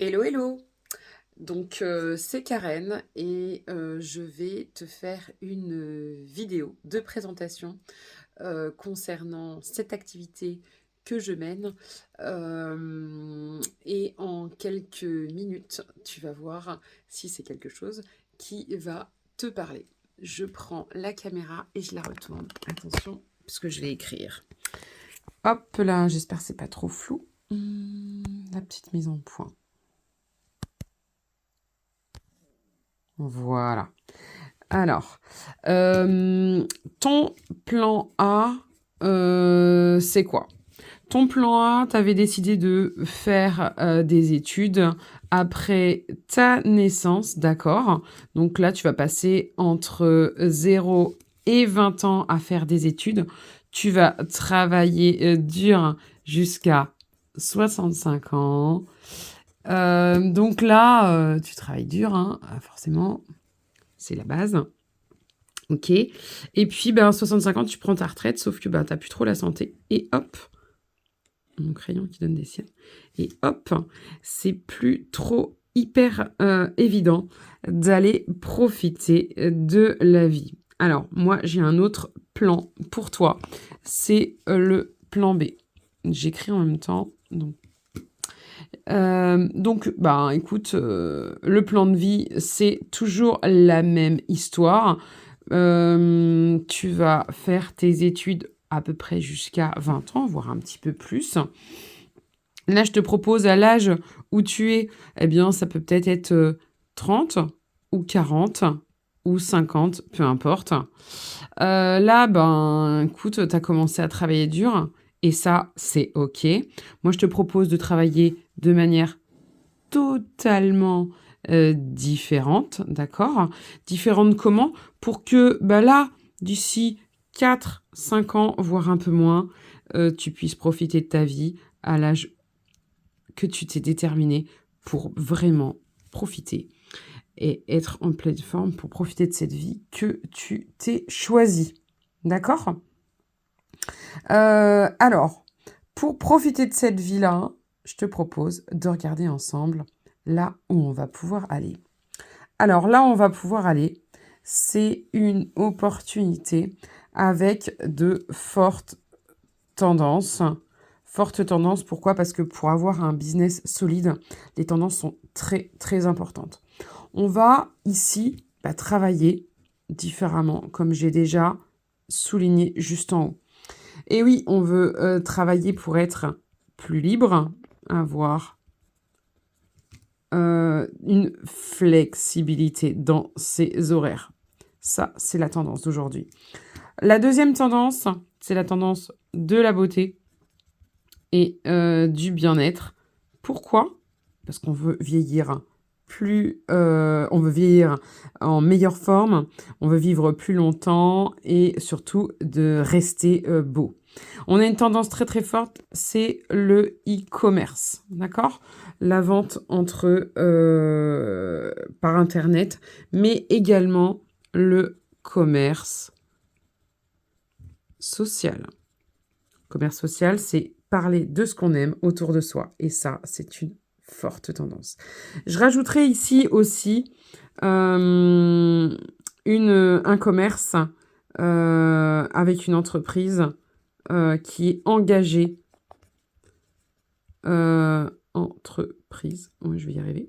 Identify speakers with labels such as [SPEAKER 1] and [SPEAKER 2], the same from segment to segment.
[SPEAKER 1] Hello, hello! Donc, c'est Karen et je vais te faire une vidéo de présentation concernant cette activité que je mène. Et en quelques minutes, tu vas voir si c'est quelque chose qui va te parler. Je prends la caméra et je la retourne. Attention, parce que je vais écrire. Hop là, j'espère que c'est pas trop flou. La petite mise en point. Voilà. Alors, ton plan A, c'est quoi? Ton plan A, tu avais décidé de faire des études après ta naissance, d'accord? Donc là, tu vas passer entre 0 et 20 ans à faire des études. Tu vas travailler dur jusqu'à 65 ans. Donc là, tu travailles dur, hein, forcément, c'est la base. Ok. Et puis, 65 ans, tu prends ta retraite, sauf que t'as plus trop la santé. Et hop, mon crayon qui donne des siennes. Et hop, c'est plus trop hyper évident d'aller profiter de la vie. Alors, moi, j'ai un autre plan pour toi. C'est le plan B. J'écris en même temps. Donc, écoute, le plan de vie, c'est toujours la même histoire. Tu vas faire tes études à peu près jusqu'à 20 ans, voire un petit peu plus. Là, je te propose à l'âge où tu es, eh bien, ça peut peut-être être 30 ou 40 ou 50, peu importe. Là, écoute, tu as commencé à travailler dur et ça, c'est OK. Moi, je te propose de travailler de manière totalement différente, d'accord? Différente comment? Pour que, là, d'ici 4, 5 ans, voire un peu moins, tu puisses profiter de ta vie à l'âge que tu t'es déterminé pour vraiment profiter et être en pleine forme pour profiter de cette vie que tu t'es choisie. D'accord? Alors, pour profiter de cette vie-là, je te propose de regarder ensemble là où on va pouvoir aller. Alors là, on va pouvoir aller, c'est une opportunité avec de fortes tendances. Fortes tendances, pourquoi? Parce que pour avoir un business solide, les tendances sont très, très importantes. On va ici travailler différemment, comme j'ai déjà souligné juste en haut. Et oui, on veut travailler pour être plus libre, avoir une flexibilité dans ses horaires. Ça, c'est la tendance d'aujourd'hui. La deuxième tendance, c'est la tendance de la beauté et du bien-être. Pourquoi? Parce qu'on veut vieillir on veut vieillir en meilleure forme, on veut vivre plus longtemps et surtout de rester beau. On a une tendance très très forte, c'est le e-commerce, d'accord? La vente par internet, mais également le commerce social. Commerce social, c'est parler de ce qu'on aime autour de soi. Et ça, c'est une forte tendance. Je rajouterai ici aussi un commerce avec une entreprise qui est engagée. Entreprise, oui, je vais y arriver.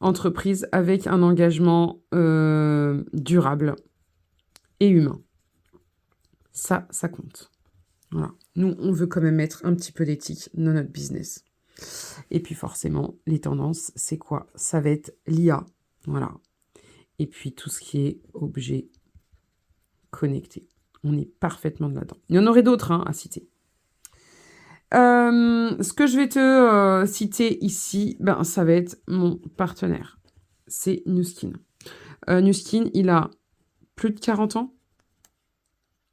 [SPEAKER 1] Entreprise avec un engagement durable et humain. Ça compte. Voilà. Nous, on veut quand même mettre un petit peu d'éthique dans notre business. Et puis forcément, les tendances, c'est quoi? Ça va être l'IA. Voilà. Et puis tout ce qui est objet connecté. On est parfaitement là-dedans. Il y en aurait d'autres à citer. Ce que je vais te citer ici, ça va être mon partenaire. C'est Nuskin. Nuskin, il a plus de 40 ans.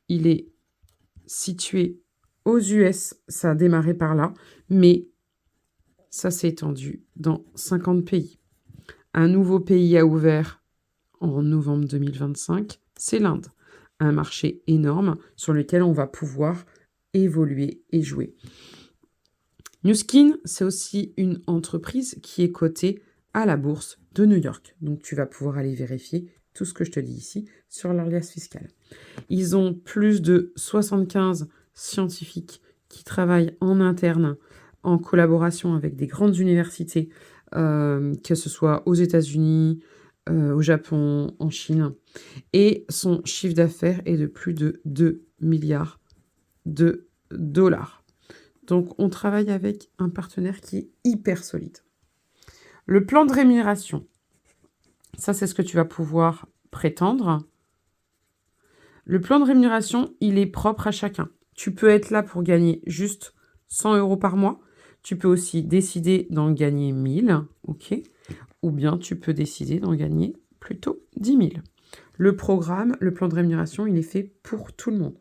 [SPEAKER 1] Il est situé aux US, ça a démarré par là, mais ça s'est étendu dans 50 pays. Un nouveau pays a ouvert en novembre 2025, c'est l'Inde. Un marché énorme sur lequel on va pouvoir évoluer et jouer. New Skin, c'est aussi une entreprise qui est cotée à la bourse de New York. Donc, tu vas pouvoir aller vérifier tout ce que je te dis ici sur leur liasse fiscale. Ils ont plus de 75 scientifiques qui travaillent en interne, en collaboration avec des grandes universités, que ce soit aux États-Unis, au Japon, en Chine. Et son chiffre d'affaires est de plus de 2 milliards de dollars. Donc, on travaille avec un partenaire qui est hyper solide. Le plan de rémunération, ça, c'est ce que tu vas pouvoir prétendre. Le plan de rémunération, il est propre à chacun. Tu peux être là pour gagner juste 100 € par mois. Tu peux aussi décider d'en gagner 1000, ok? Ou bien tu peux décider d'en gagner plutôt 10 000. Le programme, le plan de rémunération, il est fait pour tout le monde.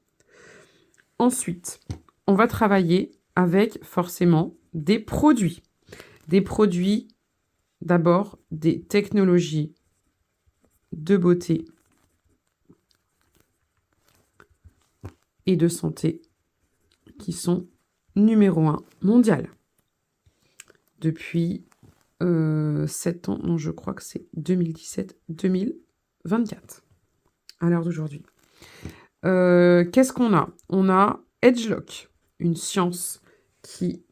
[SPEAKER 1] Ensuite, on va travailler avec forcément des produits. Des produits, d'abord, des technologies de beauté et de santé qui sont numéro 1 mondial. Depuis 7 ans, non, je crois que c'est 2017-2024, à l'heure d'aujourd'hui. Qu'est-ce qu'on a? On a Edgelock, une science qui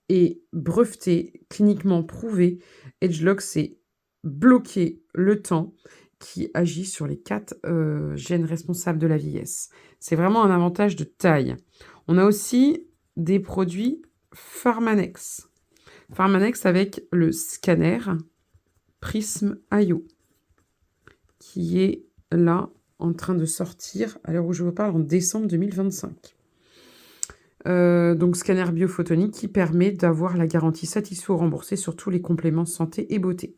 [SPEAKER 1] est brevetée, cliniquement prouvée. Edgelock, c'est bloquer le temps qui agit sur les 4 gènes responsables de la vieillesse. C'est vraiment un avantage de taille. On a aussi des produits Pharmanex. Pharmanex avec le scanner Prism IO, qui est là en train de sortir, à l'heure où je vous parle, en décembre 2025. Donc, scanner biophotonique qui permet d'avoir la garantie satisfait ou remboursée sur tous les compléments santé et beauté.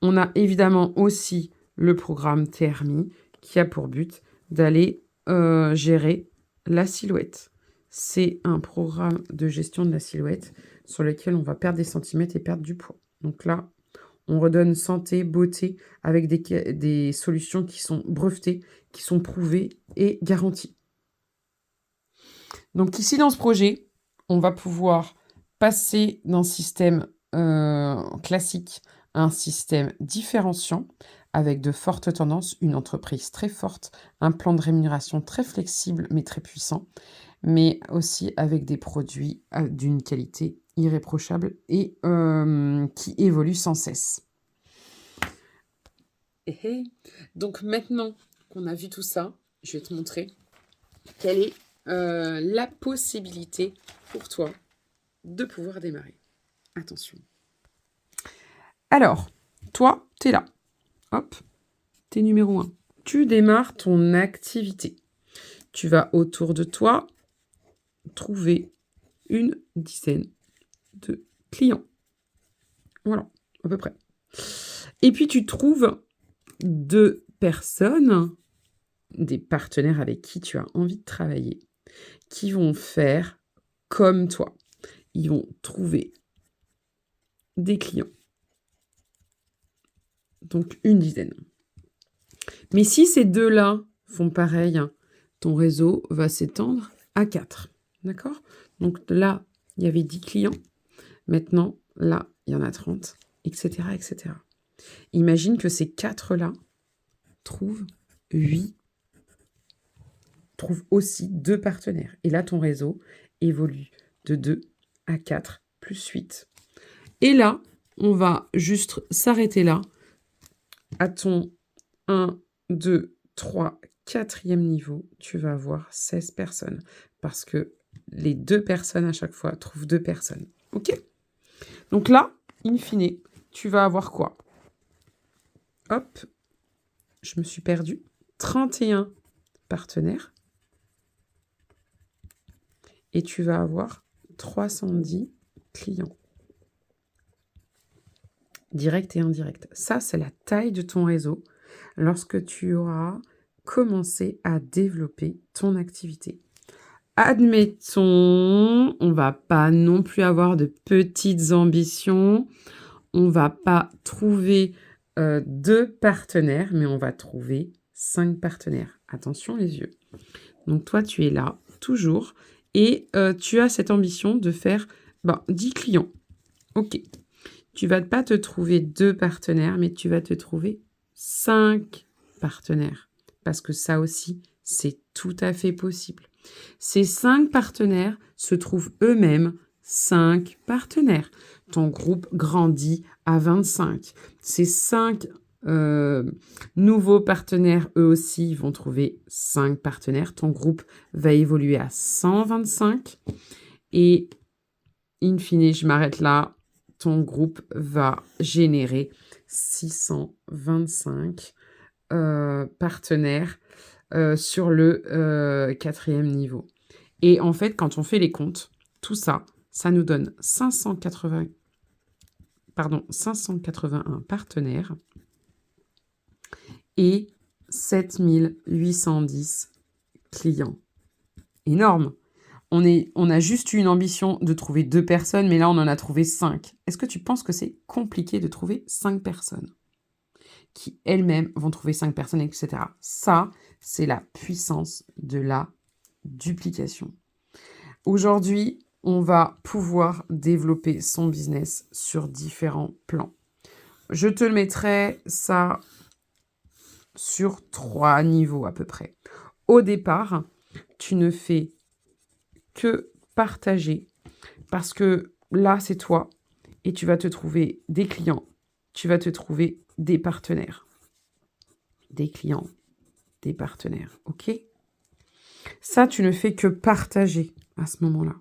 [SPEAKER 1] On a évidemment aussi le programme TRMI qui a pour but d'aller gérer la silhouette. C'est un programme de gestion de la silhouette sur lequel on va perdre des centimètres et perdre du poids. Donc là, on redonne santé, beauté avec des solutions qui sont brevetées, qui sont prouvées et garanties. Donc ici, dans ce projet, on va pouvoir passer d'un système classique à un système différenciant avec de fortes tendances, une entreprise très forte, un plan de rémunération très flexible mais très puissant, mais aussi avec des produits d'une qualité irréprochable et qui évoluent sans cesse. Donc maintenant qu'on a vu tout ça, je vais te montrer quelle est la possibilité pour toi de pouvoir démarrer. Attention. Alors, toi, tu es là. Hop, tu es numéro 1. Tu démarres ton activité. Tu vas autour de toi trouver une dizaine de clients. Voilà, à peu près. Et puis, tu trouves 2 personnes, des partenaires avec qui tu as envie de travailler, qui vont faire comme toi. Ils vont trouver des clients. Donc, une dizaine. Mais si ces 2-là font pareil, ton réseau va s'étendre à 4. D'accord? Donc là, il y avait 10 clients. Maintenant, là, il y en a 30, etc., etc. Imagine que ces 4-là trouvent aussi 2 partenaires. Et là, ton réseau évolue de 2 à 4 plus 8. Et là, on va juste s'arrêter là à ton 1, 2, 3, 4e niveau. Tu vas avoir 16 personnes parce que les 2 personnes à chaque fois trouvent 2 personnes. OK? Donc là, in fine, tu vas avoir quoi? Hop, je me suis perdue. 31 partenaires. Et tu vas avoir 310 clients. Direct et indirect. Ça, c'est la taille de ton réseau lorsque tu auras commencé à développer ton activité. Admettons, on va pas non plus avoir de petites ambitions. On va pas trouver 2 partenaires, mais on va trouver 5 partenaires. Attention les yeux. Donc toi, tu es là, toujours, et tu as cette ambition de faire 10 clients. OK. Tu vas pas te trouver 2 partenaires, mais tu vas te trouver 5 partenaires. Parce que ça aussi, c'est tout à fait possible. Ces 5 partenaires se trouvent eux-mêmes 5 partenaires. Ton groupe grandit à 25. Ces 5 nouveaux partenaires, eux aussi, vont trouver 5 partenaires. Ton groupe va évoluer à 125. Et in fine, je m'arrête là. Ton groupe va générer 625 partenaires sur le 4e niveau. Et en fait, quand on fait les comptes, tout ça, ça nous donne 581 partenaires et 7810 clients. Énorme! On a juste eu une ambition de trouver 2 personnes, mais là, on en a trouvé 5. Est-ce que tu penses que c'est compliqué de trouver 5 personnes qui, elles-mêmes, vont trouver 5 personnes, etc. Ça, c'est la puissance de la duplication. Aujourd'hui, on va pouvoir développer son business sur différents plans. Je te le mettrai, ça, sur 3 niveaux à peu près. Au départ, tu ne fais que partager parce que là, c'est toi et tu vas te trouver des clients, tu vas te trouver des partenaires. Des clients, des partenaires, ok? Ça, tu ne fais que partager à ce moment-là.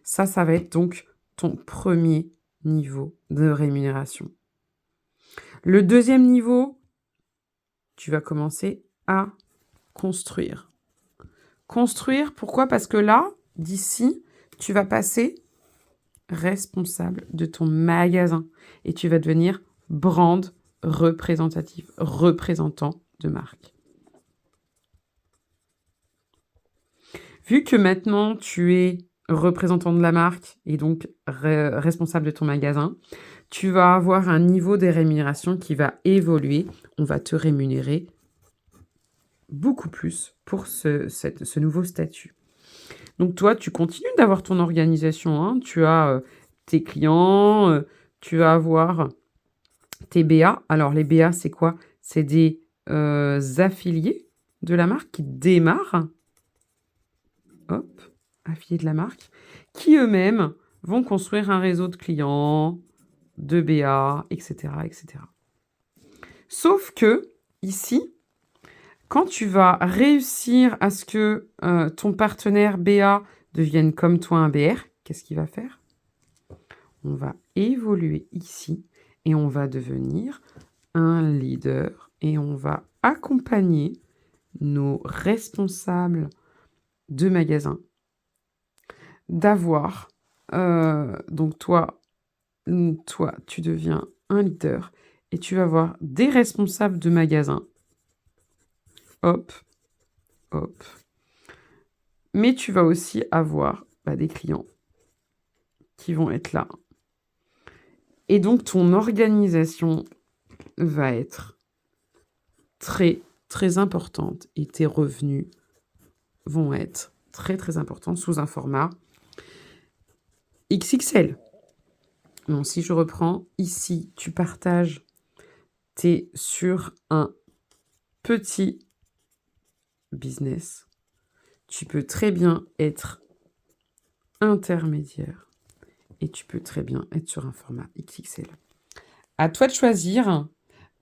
[SPEAKER 1] Ça va être donc ton premier niveau de rémunération. Le deuxième niveau, tu vas commencer à construire. Construire, pourquoi? Parce que là, d'ici, tu vas passer responsable de ton magasin et tu vas devenir brand représentative, représentant de marque. Vu que maintenant tu es représentant de la marque et donc responsable de ton magasin, tu vas avoir un niveau de rémunération qui va évoluer. On va te rémunérer beaucoup plus pour ce nouveau statut. Donc toi, tu continues d'avoir ton organisation, hein. Tu as tes clients, tu vas avoir tes BA. Alors les BA, c'est quoi? C'est des affiliés de la marque qui démarrent. Hop, affiliés de la marque, qui eux-mêmes vont construire un réseau de clients, de BA, etc., etc. Sauf que, ici, quand tu vas réussir à ce que ton partenaire BA devienne comme toi un BR, qu'est-ce qu'il va faire? On va évoluer ici et on va devenir un leader et on va accompagner nos responsables de magasin d'avoir, donc toi, tu deviens un leader et tu vas avoir des responsables de magasin. Hop, hop. Mais tu vas aussi avoir des clients qui vont être là. Et donc, ton organisation va être très, très importante et tes revenus vont être très, très importants sous un format XXL. Donc, si je reprends, ici, tu partages, tu es sur un petit business. Tu peux très bien être intermédiaire et tu peux très bien être sur un format XXL. À toi de choisir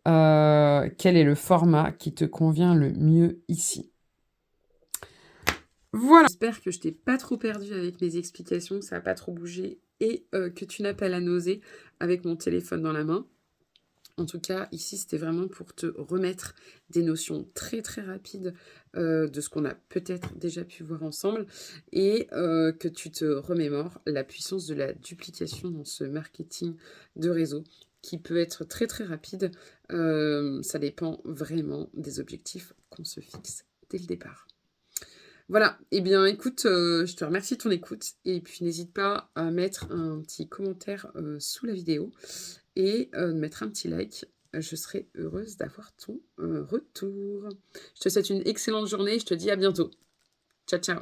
[SPEAKER 1] quel est le format qui te convient le mieux ici. Voilà. J'espère que je t'ai pas trop perdu avec mes explications, que ça n'a pas trop bougé et que tu n'as pas la nausée avec mon téléphone dans la main. En tout cas, ici, c'était vraiment pour te remettre des notions très, très rapides de ce qu'on a peut-être déjà pu voir ensemble et que tu te remémores la puissance de la duplication dans ce marketing de réseau qui peut être très, très rapide. Ça dépend vraiment des objectifs qu'on se fixe dès le départ. Voilà, eh bien écoute, je te remercie de ton écoute et puis n'hésite pas à mettre un petit commentaire sous la vidéo et mettre un petit like. Je serai heureuse d'avoir ton retour. Je te souhaite une excellente journée et je te dis à bientôt. Ciao, ciao.